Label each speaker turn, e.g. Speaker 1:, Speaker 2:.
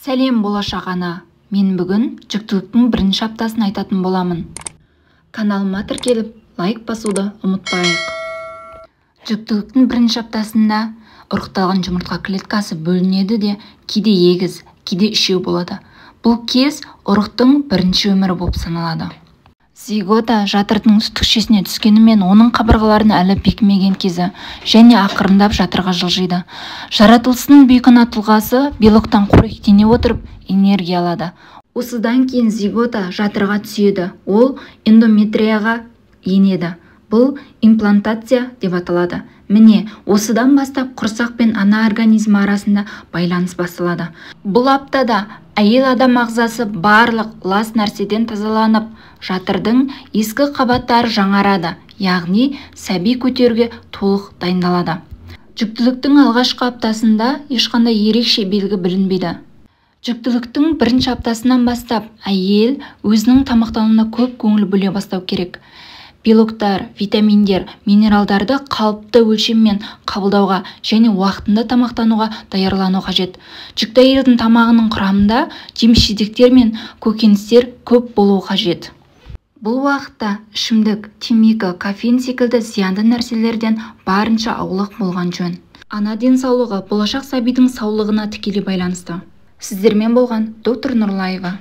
Speaker 1: Сәлем болашақ ана. Мен бүгін жүктіліктің бірінші аптасын айтатын боламын. Каналыма тіркеліп, лайк басуды ұмытпайық. Жүктіліктің бірінші аптасында ұрықталған жұмыртқа клеткасы бөлінеді де, кейде егіз, кейде үшеу болады. Бұл кез ұрықтың бірінші өмірі болып саналады. Зигота жатырдың түкшесіне түскенімен оның қабырғаларын әлі бекімеген кезі және ақырындап жатырға жылжиды. Жаратылысының бейкүнә тұлғасы белоктан қоректене отырып энергия алады. Осыдан кейін зигота жатырға түседі. Ол эндометрияға енеді. Бұл имплантация деп аталады. Міне, осыдан бастап құрсақ пен ана организмі арасында байланыс басталады. Бұл аптада әйел адам ағзасы барлық лас нәрседен тазаланып, жатырдың ескі қабаттары жаңарады, яғни сәби көтеруге толық дайындалады. Жүктіліктің алғашқы аптасында ешқандай ерекше белгі білінбейді. Жүктіліктің бірінші аптасынан бастап әйел өзінің тамақтануына көп көңіл бөле бастау керек. Белоктар, витаминдер, минералдарды қалыпты өлшеммен қабылдауға және уақытында тамақтануға даярлану қажет. Жүкті әйелдің тамағының құрамында жеміс-жидектер мен көкөністер көп болуы қажет. Бұл уақытта ішімдік, темекі, кофеин секілді зиянды нәрселерден барынша аулақ болған жөн. Ана денсаулығы болашақ сәбидің саулығына тікелей байланысты. Сіздермен болған доктор Нұрлаева.